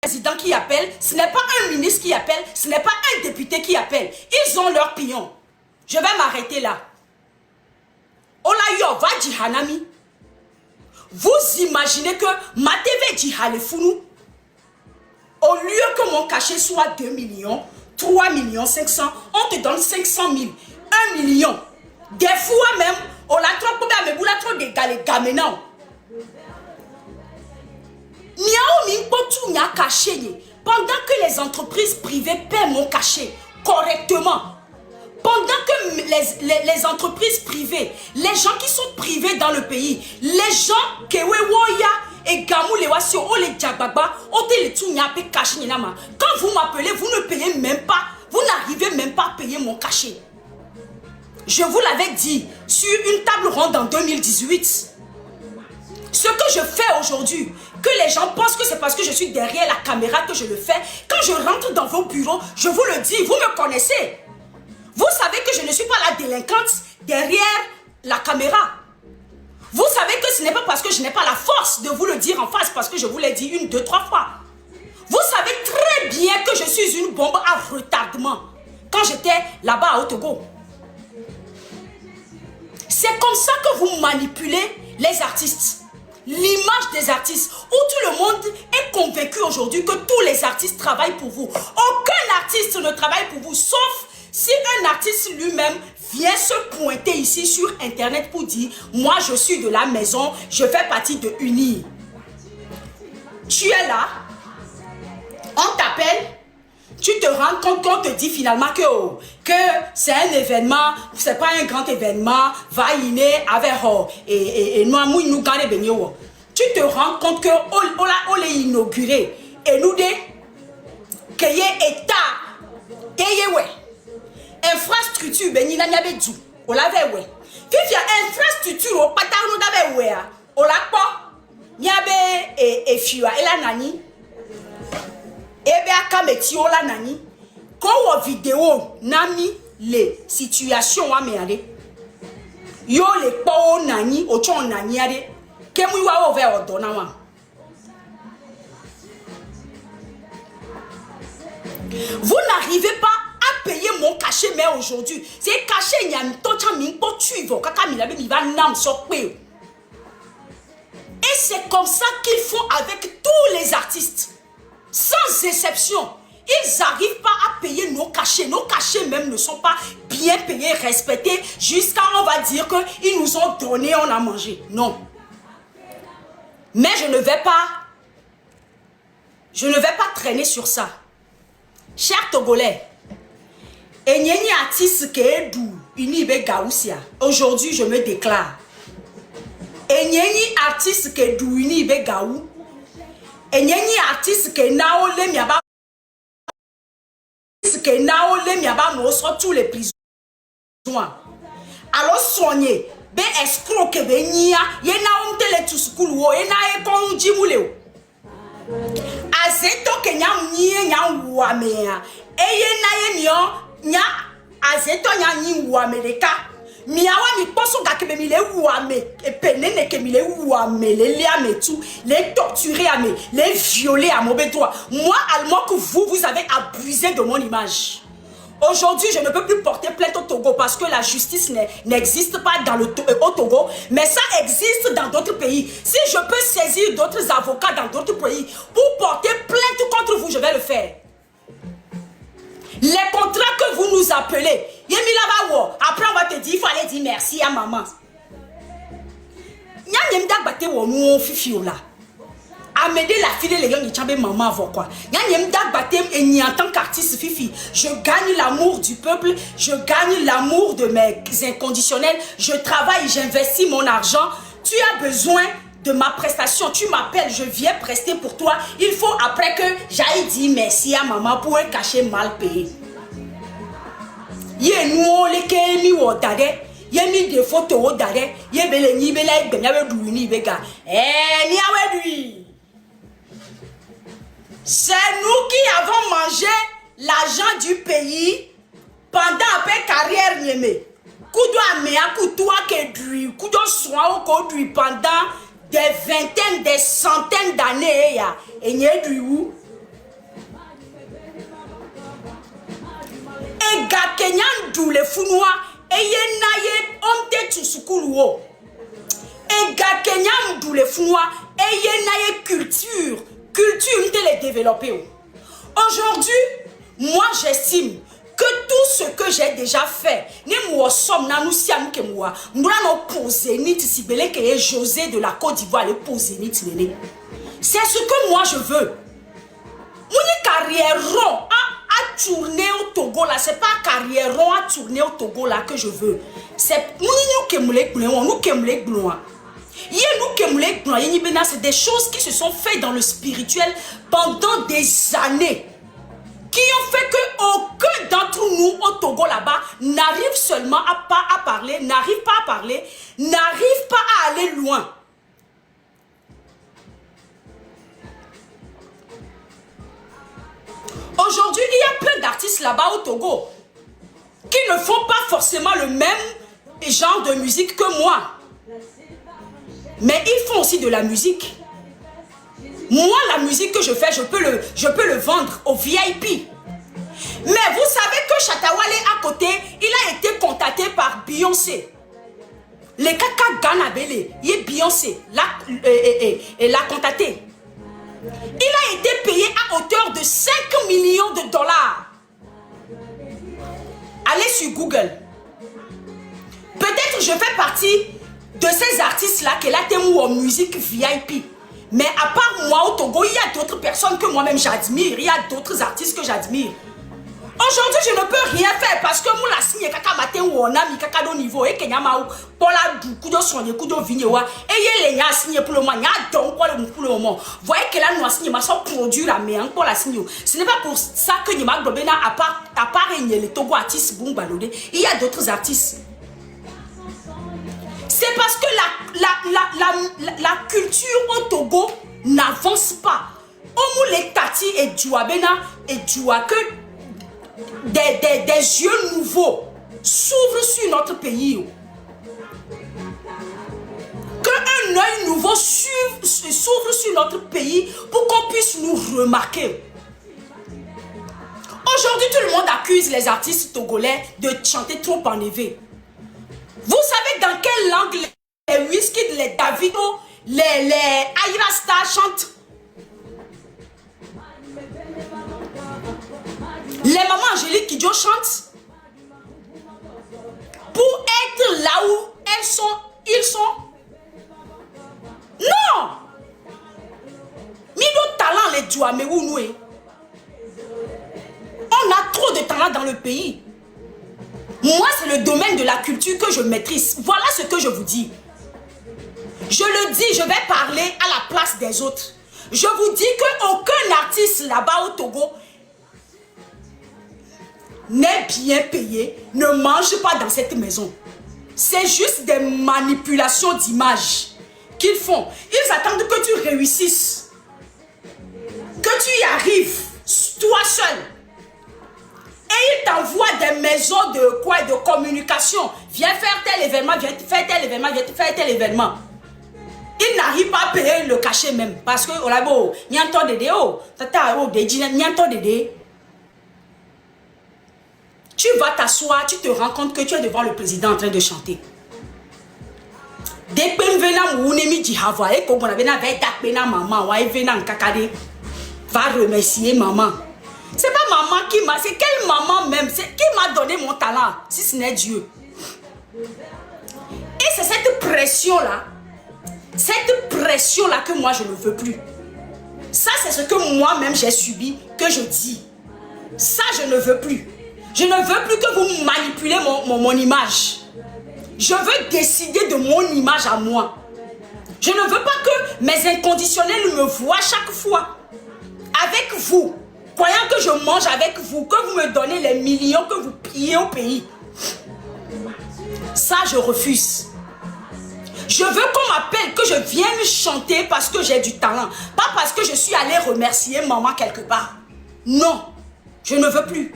président qui appelle, ce n'est pas un ministre qui appelle, ce n'est pas un député qui appelle. Ils ont leur pignon. Je vais m'arrêter là. Olayo va Hanami. Vous imaginez que ma TV dit Halefounou, au lieu que mon cachet soit 2 millions, 3 millions 500, on te donne 500 000, 1 million. Des fois même, on l'a trop combien, mais vous l'a trop dégalé, gamenant. Pendant que les entreprises privées paient mon cachet correctement, pendant que les entreprises privées, les gens qui sont privés dans le pays, les gens qui et Gamou les Wasio, les Djababa, quand vous m'appelez, vous ne payez même pas, vous n'arrivez même pas à payer mon cachet. Je vous l'avais dit sur une table ronde en 2018. Ce que je fais aujourd'hui, que les gens pensent que c'est parce que je suis derrière la caméra que je le fais. Quand je rentre dans vos bureaux, je vous le dis, vous me connaissez. Vous savez que je ne suis pas la délinquante derrière la caméra. Vous savez que ce n'est pas parce que je n'ai pas la force de vous le dire en face, parce que je vous l'ai dit 1, 2, 3 fois. Vous savez très bien que je suis une bombe à retardement quand j'étais là-bas à Otogo. C'est comme ça que vous manipulez les artistes. L'image des artistes, où tout le monde est convaincu aujourd'hui que tous les artistes travaillent pour vous. Aucun artiste ne travaille pour vous, sauf si un artiste lui-même vient se pointer ici sur Internet pour dire « Moi, je suis de la maison, je fais partie de Uni ». Tu es là, on t'appelle, tu te rends compte qu'on te dit finalement que c'est un événement, c'est pas un grand événement, va y aller avec et nous gagne benye. Tu te rends compte que on l'a inauguré et nous dit que y a état et ouais infrastructure benye na nyabe du on l'avait ouais. Fifi infrastructure au patano d'avait ouais on l'a pas nyabe et fiwa et la nani. Ebe akameti ola nani ko wo vidéo nami les situations wa me ale yo le po nani o chon nani ale ke mu wa over odona wa. Vous n'arrivez pas à payer mon cachet mais aujourd'hui c'est cachet nyam to cha mi po tuivo kaka mi la be mi va nam so pe. Et c'est comme ça qu'ils font avec tous les artistes. Sans exception, ils n'arrivent pas à payer nos cachets. Nos cachets même ne sont pas bien payés, respectés, jusqu'à on va dire qu'ils nous ont donné, on a mangé. Non. Mais je ne vais pas traîner sur ça. Chers Togolais, aujourd'hui je me déclare. Artiste qui est et n'y a artiste qui n'a pas miaba nous sort tous les prisons. Alors soigner be escroc que be nia ye na on tele to school wo e na e kon jimule o azeto ke nya nyi nya wo amea e ye na ye mio nya azeto nya nyi wo amerika miawa mi poso ga kebe mi le ouame et penene ke mi le ouame les liame tout les torturer ame les violer à mauvais droit. Moi allemand que vous avez abusé de mon image. Aujourd'hui je ne peux plus porter plainte au Togo parce que la justice n'existe pas dans au Togo, mais ça existe dans d'autres pays. Si je peux saisir d'autres avocats dans d'autres pays pour porter plainte contre vous, je vais le faire. Les contrats que vous nous appelez, après on va te dire, il faut aller dire merci à maman. Amédée la fille les gens qui maman avant quoi. Et en tant qu'artiste Fifi, je gagne l'amour du peuple, je gagne l'amour de mes inconditionnels, je travaille, j'investis mon argent. Tu as besoin de ma prestation, tu m'appelles, je viens prester pour toi. Il faut après que j'aille dire merci à maman pour un cachet mal payé. Yé nous les kémi wotade, yé mi des photos wotade, yé belé ni belé benyawe douini bega. Eh ni awe. C'est nous qui avons mangé l'argent du pays pendant une carrière niémé. Kudo amea kutoa kedui, kudo soa o kodui pendant des vingtaines, des centaines d'années ya. Et n'y du où? funua eye naye omte tsusukulo. Et gakenyam doule funua eye naye culture te les développer. Aujourd'hui, moi j'estime que tout ce que j'ai déjà fait, nous sommes nous siam que moi, nous allons poser nit si belé que José de la Côte d'Ivoire le poser nit. C'est ce que moi je veux. Mon carrière à tourner au Togo là, c'est pas carrière à tourner au Togo là que je veux. C'est nous qui c'est des choses qui se sont faites dans le spirituel pendant des années, qui ont fait que aucun d'entre nous au Togo là-bas n'arrive seulement à parler, n'arrive pas à parler, n'arrive pas à aller loin. Aujourd'hui, il y a plein d'artistes là-bas au Togo qui ne font pas forcément le même genre de musique que moi. Mais ils font aussi de la musique. Moi, la musique que je fais, je peux le vendre au VIP. Mais vous savez que Chatawale à côté, il a été contacté par Beyoncé. Les Kaka Ghana Bele, il est Beyoncé, l'a contacté. Il a été payé à hauteur de 5 millions de dollars. Allez sur Google. Peut-être je fais partie de ces artistes-là qui ont en musique VIP. Mais à part moi au Togo, il y a d'autres personnes que moi-même j'admire. Il y a d'autres artistes que j'admire. Aujourd'hui, je ne peux rien faire parce que moi la signe kaka matin ou on a mis kaka do niveau et kenya ma pour la du coup de son coup de vignewa et il y a signé pour le moment, il y a donc pour le moment. Voyez que là nous a signé ma son produit la mais encore la signe. Ce n'est pas pour ça que ni ma globena à part les Togo artistes boum balodé. Il y a d'autres artistes. C'est parce que la culture au Togo n'avance pas. Au les tati et Djouabena et Djoua que des yeux nouveaux s'ouvrent sur notre pays. Qu'un œil nouveau s'ouvre sur notre pays pour qu'on puisse nous remarquer. Aujourd'hui, tout le monde accuse les artistes togolais de chanter trop en éveil. Vous savez dans quelle langue les Wizkid, les Davido, les Ayra Star chantent? Les mamans Angélique Kidjo chantent pour être là où ils sont. Non! Mais nos talents, les Djouamé ou nous. On a trop de talents dans le pays. Moi, c'est le domaine de la culture que je maîtrise. Voilà ce que je vous dis. Je le dis, je vais parler à la place des autres. Je vous dis qu'aucun artiste là-bas au Togo n'est bien payé, ne mange pas dans cette maison. C'est juste des manipulations d'image qu'ils font. Ils attendent que tu réussisses, que tu y arrives, toi seul. Et ils t'envoient des maisons de communication. Viens faire tel événement, viens faire tel événement, viens faire tel événement. Ils n'arrivent pas à payer le cachet même. Parce que, oh là, bon, nyanto dede, oh, tata, oh, nyanto dede. Tu vas t'asseoir, tu te rends compte que tu es devant le président en train de chanter. Dès que tu va remercier maman. C'est pas maman qui m'a, c'est quelle maman même, c'est qui m'a donné mon talent, si ce n'est Dieu. Et c'est cette pression-là que moi je ne veux plus. Ça c'est ce que moi-même j'ai subi, que je dis. Ça je ne veux plus. Je ne veux plus que vous manipulez mon image. Je veux décider de mon image à moi. Je ne veux pas que mes inconditionnels me voient chaque fois. Avec vous. Croyant que je mange avec vous. Que vous me donnez les millions que vous pillez au pays. Ça, je refuse. Je veux qu'on m'appelle, que je vienne chanter parce que j'ai du talent. Pas parce que je suis allée remercier maman quelque part. Non. Je ne veux plus.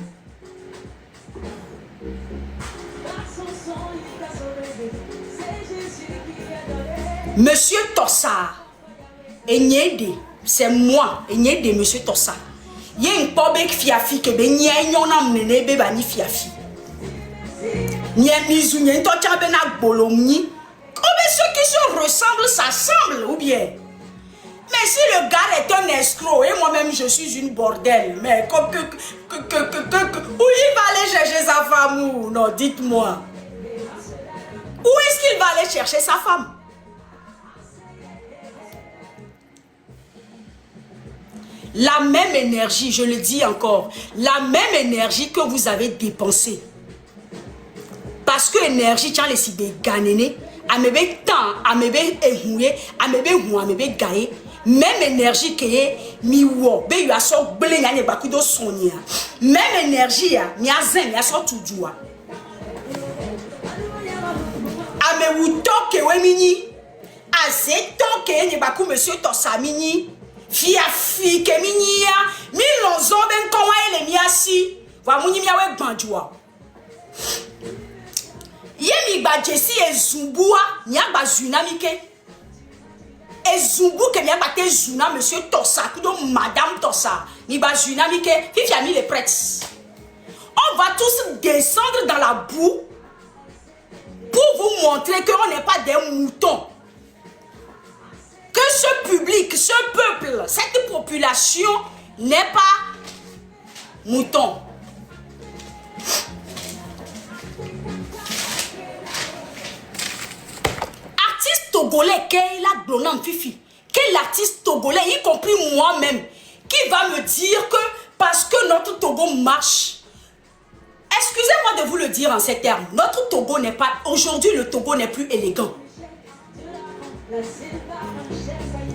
Monsieur Tossa, c'est moi, Monsieur Tossa. Il y a une pobe fiafi que ben y a un homme nene be bani fiafi. Ceux qui se ressemblent s'assemblent ou bien. Mais si le gars est un escroc et moi-même je suis une bordelle, mais où il va aller chercher sa femme ou non, dites-moi. Où est-ce qu'il va aller chercher sa femme? La même énergie, je le dis encore, la même énergie que vous avez dépensée. Parce que énergie, tiens les sibé ganéné, amebe temps, amebe ehouye, amebe hou, amebe gaé. Même énergie que miwo, be yu aso blé nyane bakudo sonia. Même énergie ya, mi azen, mi aso tudua. Ame wuto ke we mini, azeto ke nye baku monsieur Tosamini, fia fi ke mini ya, mi lonzo ben konwa ele mi asi, wa muni mi awe bandjua. Ye mi ba jesi e zumbua, nya ba zunamike. Et Zumbu que vient battre Zuna, monsieur Tossa, madame Tossa, ni ba Zuna, mi a mis les prêtres. On va tous descendre dans la boue pour vous montrer qu'on n'est pas des moutons. Que ce public, ce peuple, cette population n'est pas mouton. Togolais, quel a glonan fifi, quel artiste togolais, y compris moi-même, qui va me dire que parce que notre Togo marche, excusez-moi de vous le dire en ces termes, notre Togo n'est pas, aujourd'hui le Togo n'est plus élégant.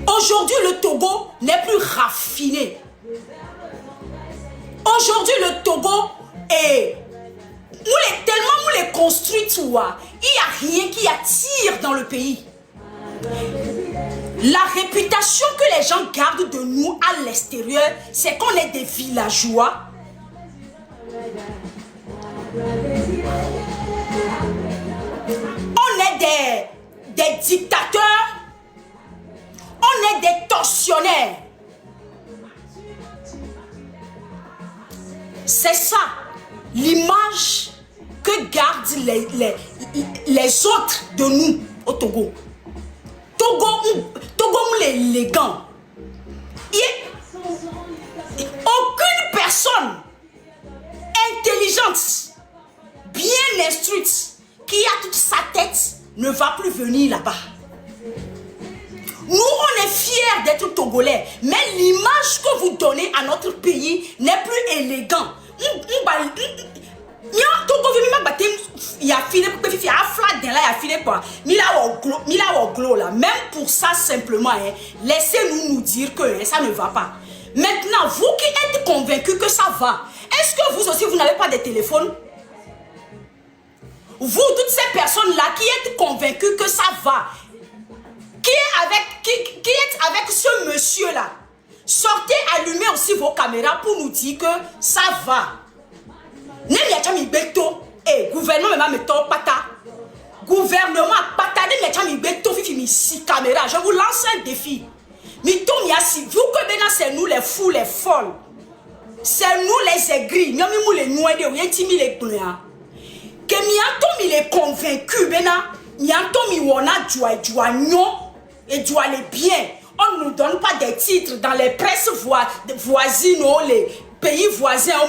Aujourd'hui le Togo n'est plus raffiné. Aujourd'hui le Togo est tellement nous les construit, il n'y a rien qui attire dans le pays. La réputation que les gens gardent de nous à l'extérieur, c'est qu'on est des villageois. On est des dictateurs. On est des tortionnaires. C'est ça l'image que gardent les autres de nous au Togo. Togo l'élégant. Aucune personne intelligente, bien instruite, qui a toute sa tête, ne va plus venir là-bas. Nous, on est fiers d'être Togolais, mais l'image que vous donnez à notre pays n'est plus élégant. Même pour ça simplement, laissez-nous dire que ça ne va pas. Maintenant, vous qui êtes convaincus que ça va, est-ce que vous aussi vous n'avez pas de téléphone? Vous, toutes ces personnes-là qui êtes convaincus que ça va, qui est avec ce monsieur-là, sortez, allumez aussi vos caméras pour nous dire que ça va. Gouvernement me tombe pata. Gouvernement pata de caméra. Je vous lance un défi. Vous que c'est nous les fous, les folles. C'est nous les aigris. Nous les noyés, les que il est convaincu, et les biens. On ne nous donne pas des titres dans les presses voisines, les pays voisins,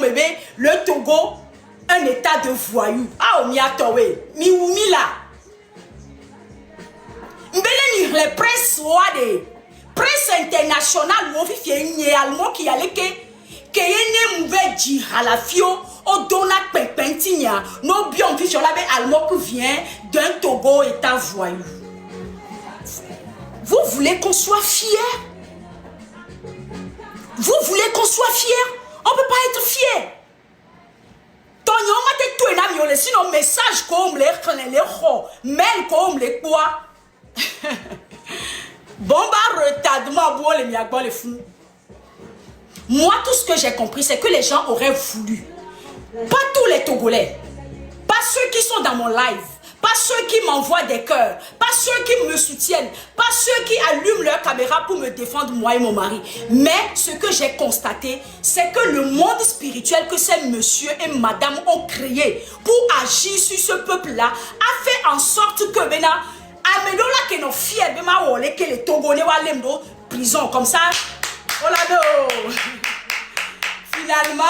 le Togo, un état de voyou. Ah, miatowe, miumila. Les presses, presse internationale, où il y a allemand qui allait que y mauvais dire à la fio, au donat pepentinia, nos biens qui allemand qui vient d'un Togo état voyou. Vous voulez qu'on soit fier? Vous voulez qu'on soit fier? On ne peut pas être fier. Sinon, message comme les mail comme les quoi. Bomba retardement, les fous. Moi, tout ce que j'ai compris, c'est que les gens auraient voulu. Pas tous les Togolais. Pas ceux qui sont dans mon live. Pas pas ceux qui m'envoient des cœurs, pas ceux qui me soutiennent, pas ceux qui allument leur caméra pour me défendre moi et mon mari. Mais ce que j'ai constaté, c'est que le monde spirituel que ces messieurs et madame ont créé pour agir sur ce peuple-là a fait en sorte que maintenant, améliore que nos fiers que les Togolais prison comme ça. Oh là non. Finalement,